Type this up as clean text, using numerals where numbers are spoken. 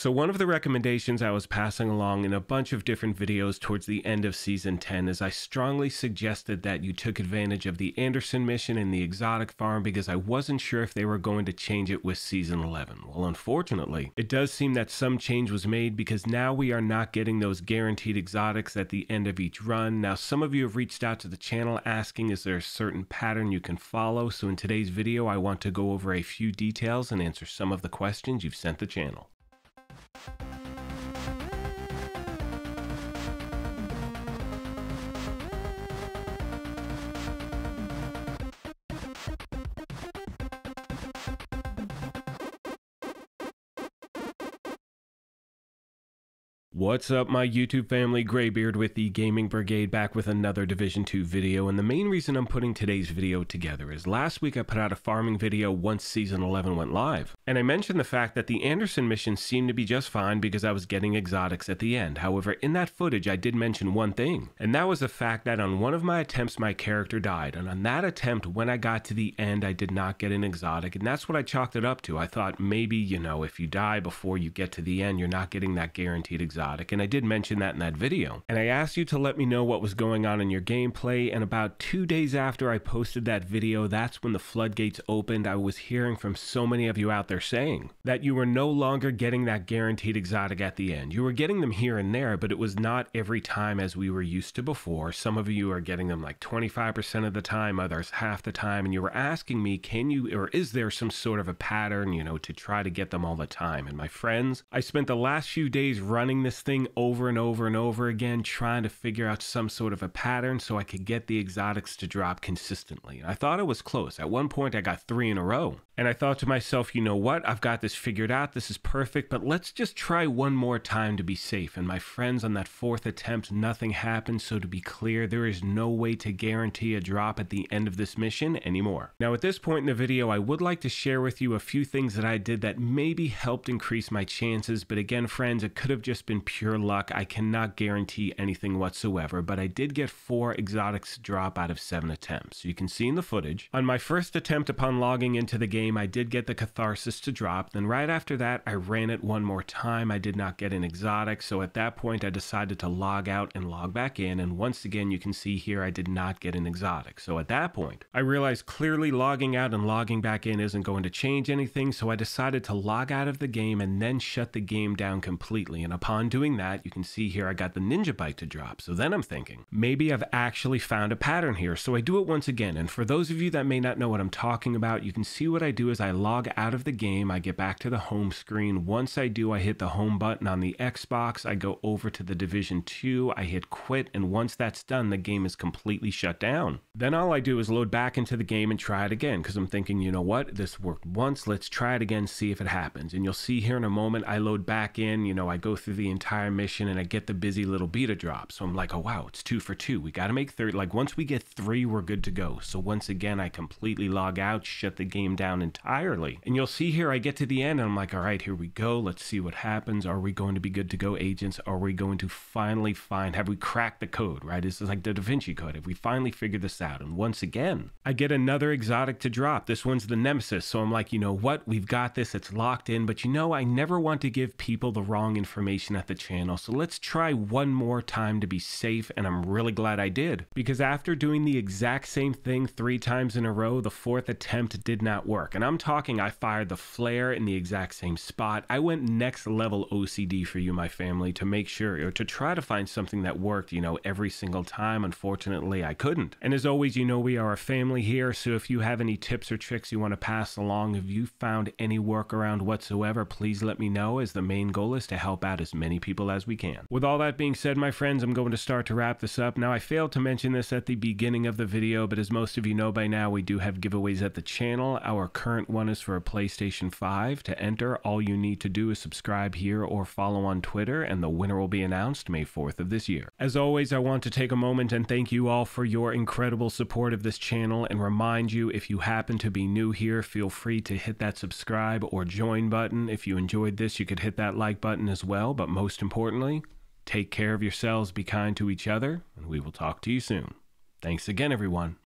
So one of the recommendations I was passing along in a bunch of different videos towards the end of Season 10 is I strongly suggested that you took advantage of the Anderson mission and the exotic farm because I wasn't sure if they were going to change it with Season 11. Well, unfortunately, it does seem that some change was made because now we are not getting those guaranteed exotics at the end of each run. Now, some of you have reached out to the channel asking is there a certain pattern you can follow, so in today's video I want to go over a few details and answer some of the questions you've sent the channel. What's up, my YouTube family? Graybeard with the Gaming Brigade, back with another Division 2 video, and the main reason I'm putting today's video together is last week I put out a farming video once Season 11 went live, and I mentioned the fact that the Anderson mission seemed to be just fine because I was getting exotics at the end. However, in that footage I did mention one thing, and that was the fact that on one of my attempts my character died, and on that attempt when I got to the end I did not get an exotic, and that's what I chalked it up to. I thought maybe, you know, if you die before you get to the end you're not getting that guaranteed exotic. And I did mention that in that video. And I asked you to let me know what was going on in your gameplay, and about 2 days after I posted that video, that's when the floodgates opened. I was hearing from so many of you out there saying that you were no longer getting that guaranteed exotic at the end. You were getting them here and there, but it was not every time as we were used to before. Some of you are getting them like 25% of the time, others half the time, and you were asking me, can you, or is there some sort of a pattern, you know, to try to get them all the time? And my friends, I spent the last few days running this thing over and over and over again, trying to figure out some sort of a pattern so I could get the exotics to drop consistently. And I thought it was close. At one point I got 3 in a row. And I thought to myself, you know what, I've got this figured out, this is perfect, but let's just try one more time to be safe. And my friends, on that 4th attempt, nothing happened. So to be clear, there is no way to guarantee a drop at the end of this mission anymore. Now at this point in the video, I would like to share with you a few things that I did that maybe helped increase my chances. But again, friends, it could have just been pure luck. I cannot guarantee anything whatsoever, but I did get 4 exotics drop out of 7 attempts. So you can see in the footage, on my first attempt upon logging into the game, I did get the Catharsis to drop. Then right after that, I ran it one more time. I did not get an exotic, so at that point I decided to log out and log back in, and once again you can see here I did not get an exotic. So at that point I realized clearly logging out and logging back in isn't going to change anything, so I decided to log out of the game and then shut the game down completely. And upon doing that, you can see here I got the Ninja Bike to drop. So then I'm thinking, maybe I've actually found a pattern here. So I do it once again, and for those of you that may not know what I'm talking about, you can see what I do is I log out of the game, I get back to the home screen. Once I do, I hit the home button on the Xbox, I go over to the Division 2, I hit quit, and once that's done, the game is completely shut down. Then all I do is load back into the game and try it again, because I'm thinking, you know what, this worked once, let's try it again, see if it happens. And you'll see here in a moment, I load back in, you know, I go through the entire mission and I get the busy little beta drop. So I'm like, oh wow, it's 2 for 2. We got to make 3. Like once we get 3, we're good to go. So once again, I completely log out, shut the game down entirely. And you'll see here, I get to the end and I'm like, all right, here we go. Let's see what happens. Are we going to be good to go, agents? Are we going to finally find, have we cracked the code, right? This is like the Da Vinci Code. Have we finally figured this out? And once again, I get another exotic to drop. This one's the Nemesis. So I'm like, you know what? We've got this. It's locked in. But you know, I never want to give people the wrong information at the channel. So let's try one more time to be safe. And I'm really glad I did, because after doing the exact same thing 3 times in a row, the 4th attempt did not work. And I'm talking, I fired the flare in the exact same spot. I went next level OCD for you, my family, to make sure, or to try to find something that worked, you know, every single time. Unfortunately, I couldn't. And as always, you know, we are a family here. So if you have any tips or tricks you want to pass along, if you found any workaround whatsoever, please let me know, as the main goal is to help out as many people as we can. With all that being said, my friends, I'm going to start to wrap this up. Now, I failed to mention this at the beginning of the video, but as most of you know by now, we do have giveaways at the channel. Our current one is for a PlayStation 5. To enter, all you need to do is subscribe here or follow on Twitter, and the winner will be announced May 4th of this year. As always, I want to take a moment and thank you all for your incredible support of this channel, and remind you, if you happen to be new here, feel free to hit that subscribe or join button. If you enjoyed this, you could hit that like button as well, but most importantly, take care of yourselves, be kind to each other, and we will talk to you soon. Thanks again, everyone.